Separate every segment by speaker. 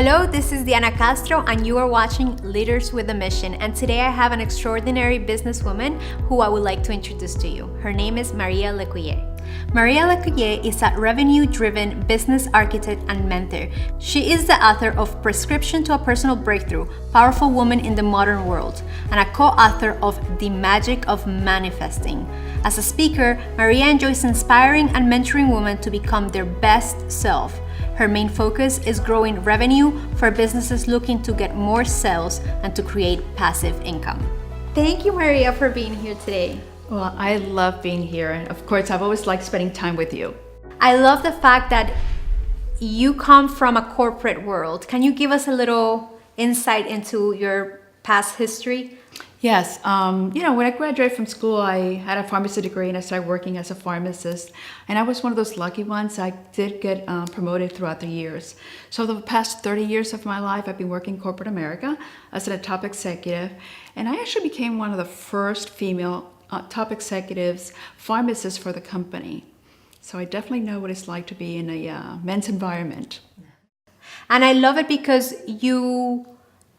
Speaker 1: Hello, this is Diana Castro, and you are watching Leaders with a Mission. And today I have an extraordinary businesswoman who I would like to introduce to you. Her name is Maria LeCuyer. Maria LeCuyer is a revenue-driven business architect and mentor. She is the author of Prescription to a Personal Breakthrough, Powerful Woman in the Modern World, and a co-author of The Magic of Manifesting. As a speaker, Maria enjoys inspiring and mentoring women to become their best self. Her main focus is growing revenue for businesses looking to get more sales and to create passive income. Thank you, Maria, for being here today.
Speaker 2: Well, I love being here, and of course, I've always liked spending time with you.
Speaker 1: I love the fact that you come from a corporate world. Can you give us a little insight into your past history?
Speaker 2: Yes, when I graduated from school, I had a pharmacy degree and I started working as a pharmacist. And I was one of those lucky ones. I did get promoted throughout the years. So the past 30 years of my life, I've been working in corporate America as a top executive. And I actually became one of the first female top executives, pharmacists for the company. So I definitely know what it's like to be in a men's environment.
Speaker 1: And I love it because you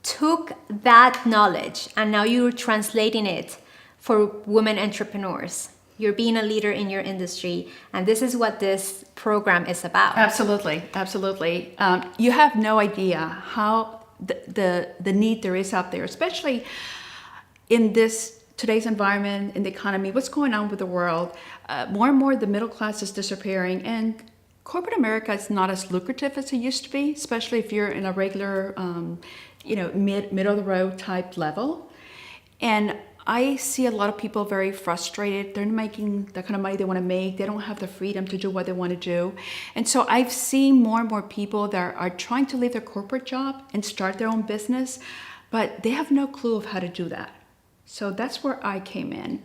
Speaker 1: took that knowledge and now you're translating it for women entrepreneurs. You're being a leader in your industry, and this is what this program is about.
Speaker 2: Absolutely, absolutely. You have no idea how the need there is out there, especially in today's environment, in the economy, what's going on with the world. More and more the middle class is disappearing, and corporate America is not as lucrative as it used to be, especially if you're in a regular middle of the road type level. And I see a lot of people very frustrated. They're not making the kind of money they want to make. They don't have the freedom to do what they want to do. And so I've seen more and more people that are trying to leave their corporate job and start their own business, but they have no clue of how to do that. So that's where I came in.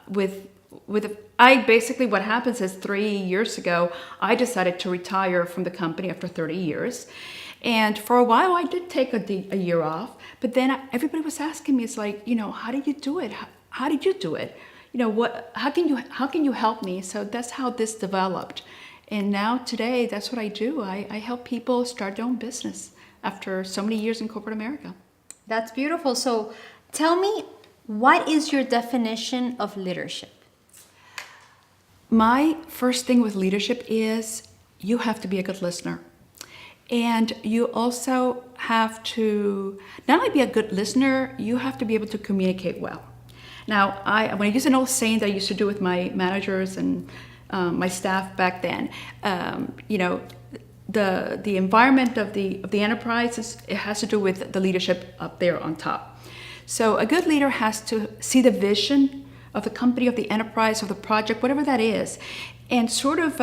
Speaker 2: What happens is 3 years ago, I decided to retire from the company after 30 years. And for a while, I did take a year off, but then everybody was asking me, it's like, how did you do it? How did you do it? How can you help me? So that's how this developed. And now today, that's what I do. I help people start their own business after so many years in corporate America.
Speaker 1: That's beautiful. So tell me, what is your definition of leadership?
Speaker 2: My first thing with leadership is you have to be a good listener. And you also have to not only be a good listener, you have to be able to communicate well. Now, when I use an old saying that I used to do with my managers and my staff back then, the environment of the enterprise, it has to do with the leadership up there on top. So a good leader has to see the vision of the company, of the enterprise, of the project, whatever that is, and sort of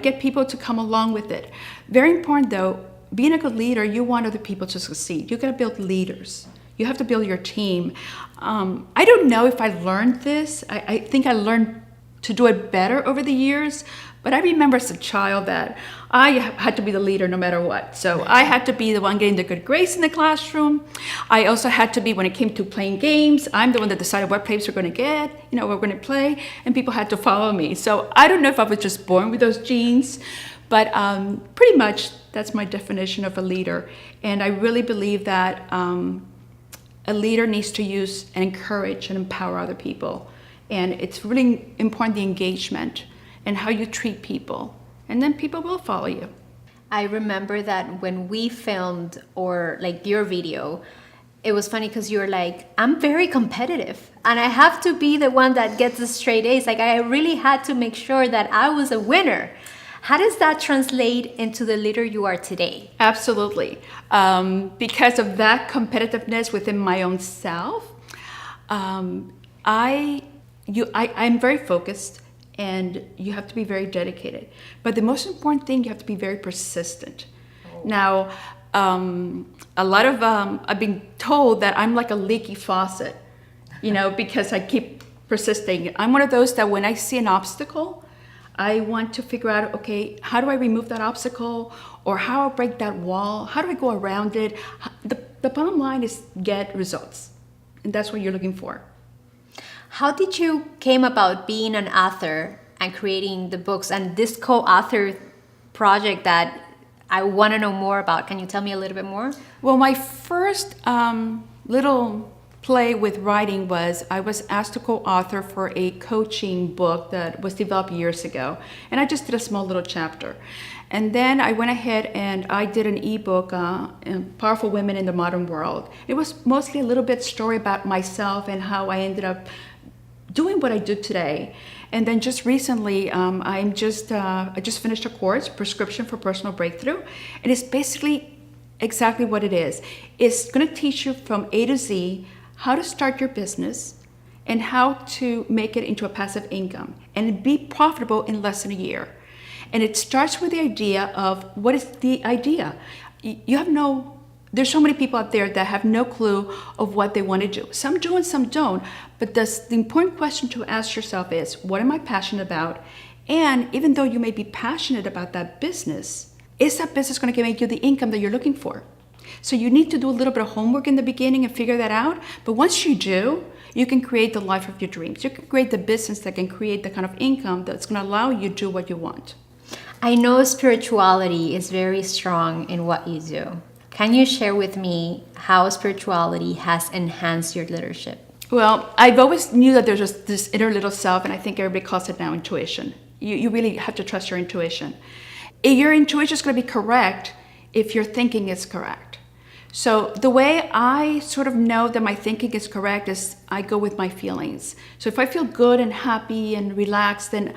Speaker 2: get people to come along with it. Very important though, being a good leader, you want other people to succeed. You got to build leaders. You have to build your team. I don't know if I learned this. I think I learned to do it better over the years, but I remember as a child that I had to be the leader no matter what. So I had to be the one getting the good grades in the classroom. I also had to be, when it came to playing games, I'm the one that decided what plays we're going to get, we're going to play, and people had to follow me. So I don't know if I was just born with those genes, but pretty much that's my definition of a leader. And I really believe that a leader needs to use and encourage and empower other people. And it's really important, the engagement and how you treat people. And then people will follow you.
Speaker 1: I remember that when we filmed your video, it was funny because you were like, I'm very competitive and I have to be the one that gets the straight A's. Like, I really had to make sure that I was a winner. How does that translate into the leader you are today?
Speaker 2: Absolutely. Because of that competitiveness within my own self, I'm very focused, and you have to be very dedicated. But the most important thing, you have to be very persistent. Oh. Now, I've been told that I'm like a leaky faucet, because I keep persisting. I'm one of those that when I see an obstacle, I want to figure out, okay, how do I remove that obstacle? Or how do I break that wall? How do I go around it? The bottom line is get results. And that's what you're looking for.
Speaker 1: How did you came about being an author and creating the books and this co-author project that I want to know more about. Can you tell me a little bit more?
Speaker 2: Well, my first little play with writing was I was asked to co-author for a coaching book that was developed years ago. And I just did a small little chapter. And then I went ahead and I did an ebook, Powerful Women in the Modern World. It was mostly a little bit story about myself and how I ended up doing what I do today. And then just recently, I just finished a course, Prescription for Personal Breakthrough. And it's basically exactly what it is. It's going to teach you from A to Z how to start your business and how to make it into a passive income and be profitable in less than a year. And it starts with the idea of what is the idea. There's so many people out there that have no clue of what they want to do. Some do and some don't. But the important question to ask yourself is, what am I passionate about? And even though you may be passionate about that business, is that business going to make you the income that you're looking for? So you need to do a little bit of homework in the beginning and figure that out. But once you do, you can create the life of your dreams. You can create the business that can create the kind of income that's going to allow you to do what you want.
Speaker 1: I know spirituality is very strong in what you do. Can you share with me how spirituality has enhanced your leadership?
Speaker 2: Well, I've always knew that there's just this inner little self, and I think everybody calls it now intuition. You really have to trust your intuition. Your intuition is going to be correct if your thinking is correct. So the way I sort of know that my thinking is correct is I go with my feelings. So if I feel good and happy and relaxed, then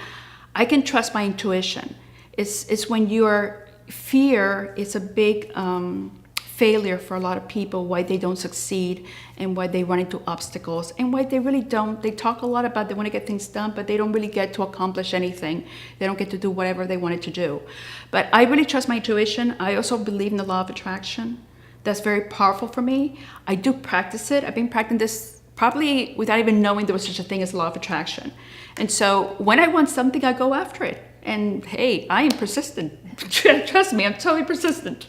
Speaker 2: I can trust my intuition. It's when your fear is a big failure for a lot of people, why they don't succeed and why they run into obstacles and why they really don't. They talk a lot about they want to get things done, but they don't really get to accomplish anything. They don't get to do whatever they wanted to do. But I really trust my intuition. I also believe in the law of attraction. That's very powerful for me. I do practice it. I've been practicing this probably without even knowing there was such a thing as law of attraction. And so when I want something, I go after it. And hey, I am persistent. Trust me, I'm totally persistent.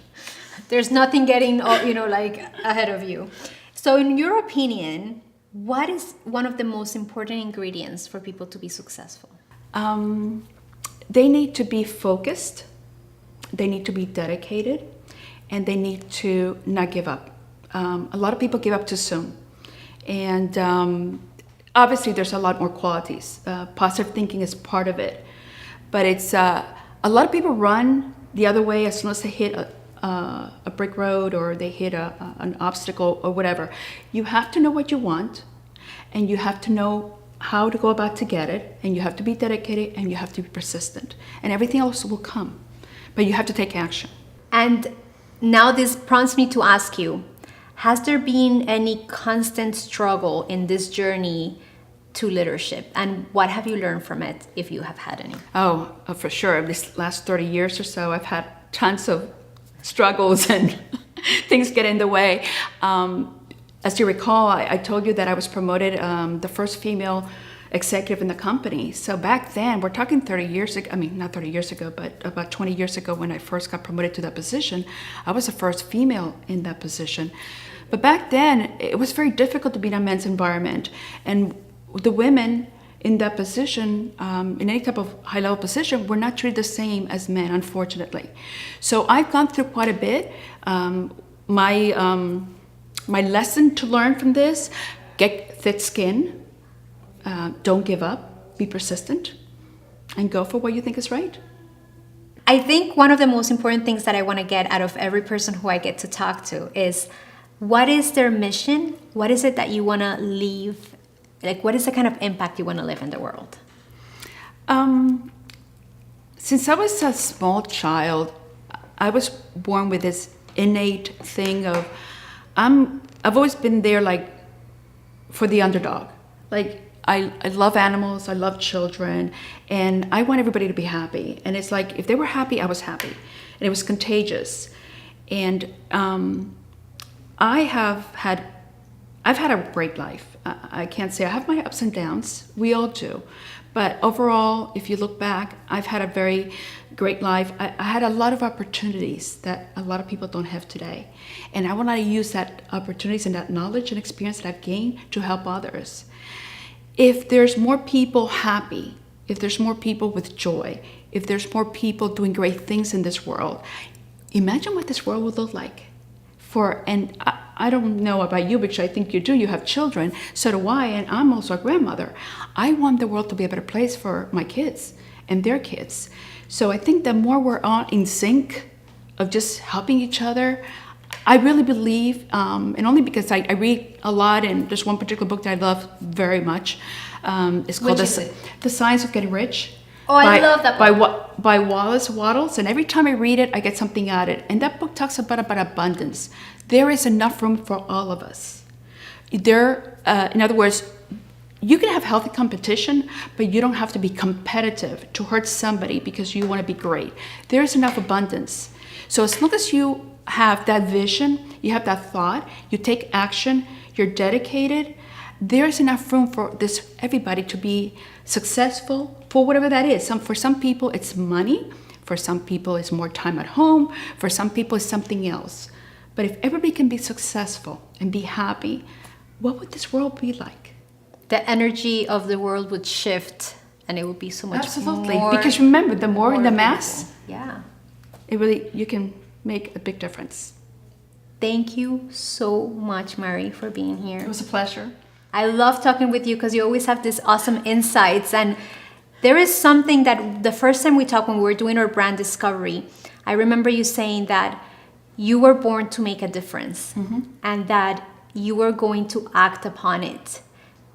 Speaker 1: There's nothing getting, ahead of you. So in your opinion, what is one of the most important ingredients for people to be successful?
Speaker 2: They need to be focused. They need to be dedicated. And they need to not give up. A lot of people give up too soon. And obviously there's a lot more qualities. Positive thinking is part of it. But it's a lot of people run the other way as soon as they hit a brick road or they hit an obstacle or whatever. You have to know what you want, and you have to know how to go about to get it, and you have to be dedicated, and you have to be persistent. And everything else will come. But you have to take action.
Speaker 1: And now this prompts me to ask you, has there been any constant struggle in this journey to leadership, and what have you learned from it, if you have had any?
Speaker 2: Oh, for sure. This last 30 years or so, I've had tons of struggles and things get in the way. As you recall, I told you that I was promoted the first female executive in the company. So back then, we're talking 30 years ago, not 30 years ago, but about 20 years ago when I first got promoted to that position, I was the first female in that position. But back then, it was very difficult to be in a men's environment. And the women in that position, in any type of high-level position, were not treated the same as men, unfortunately. So I've gone through quite a bit. My lesson to learn from this, get thick skin, don't give up, be persistent, and go for what you think is right.
Speaker 1: I think one of the most important things that I want to get out of every person who I get to talk to is, what is their mission? What is it that you want to leave? Like, what is the kind of impact you want to live in the world?
Speaker 2: Since I was a small child, I was born with this innate thing of, I've always been there, like, for the underdog. Like, I love animals, I love children, and I want everybody to be happy. And it's like, if they were happy, I was happy. And it was contagious. And I've had a great life. I can't say I have my ups and downs. We all do. But overall, if you look back, I've had a very great life. I had a lot of opportunities that a lot of people don't have today. And I want to use that opportunities and that knowledge and experience that I've gained to help others. If there's more people happy, if there's more people with joy, if there's more people doing great things in this world, imagine what this world would look like. And I don't know about you, because I think you do, you have children, so do I, and I'm also a grandmother. I want the world to be a better place for my kids and their kids. So I think the more we're all in sync of just helping each other, I really believe, and only because I read a lot, and there's one particular book that I love very much. It's called The Science of Getting Rich.
Speaker 1: Oh, I love that book.
Speaker 2: By Wallace Wattles, and every time I read it, I get something out of it. And that book talks about abundance. There is enough room for all of us. In other words, you can have healthy competition, but you don't have to be competitive to hurt somebody because you want to be great. There is enough abundance. So as long as you have that vision, you have that thought, you take action, you're dedicated, there's enough room for everybody to be successful for whatever that is. For some people, it's money. For some people, it's more time at home. For some people, it's something else. But if everybody can be successful and be happy, what would this world be like?
Speaker 1: The energy of the world would shift, and it would be so much
Speaker 2: Absolutely.
Speaker 1: more.
Speaker 2: Because remember, the more in the mass,
Speaker 1: yeah,
Speaker 2: you can make a big difference.
Speaker 1: Thank you so much, Mari, for being here.
Speaker 2: It was a pleasure.
Speaker 1: I love talking with you because you always have these awesome insights. And there is something that the first time we talked, when we were doing our brand discovery, I remember you saying that you were born to make a difference, and that you were going to act upon it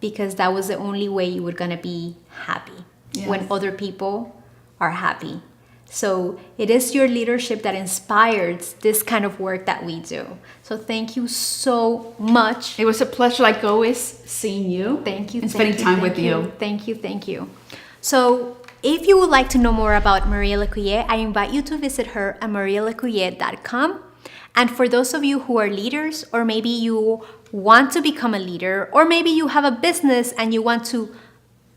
Speaker 1: because that was the only way you were going to be happy. Yes. When other people are happy. So it is your leadership that inspires this kind of work that we do. So thank you so much.
Speaker 2: It was a pleasure, like always, seeing you.
Speaker 1: Thank you.
Speaker 2: And spending time with you.
Speaker 1: Thank you. Thank you. So if you would like to know more about Maria LeCuyer, I invite you to visit her at marialecuyer.com. And for those of you who are leaders, or maybe you want to become a leader, or maybe you have a business and you want to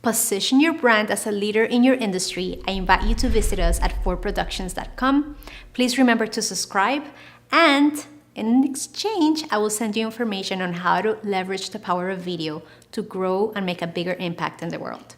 Speaker 1: position your brand as a leader in your industry, I invite you to visit us at forproductions.com. Please remember to subscribe, and in exchange, I will send you information on how to leverage the power of video to grow and make a bigger impact in the world.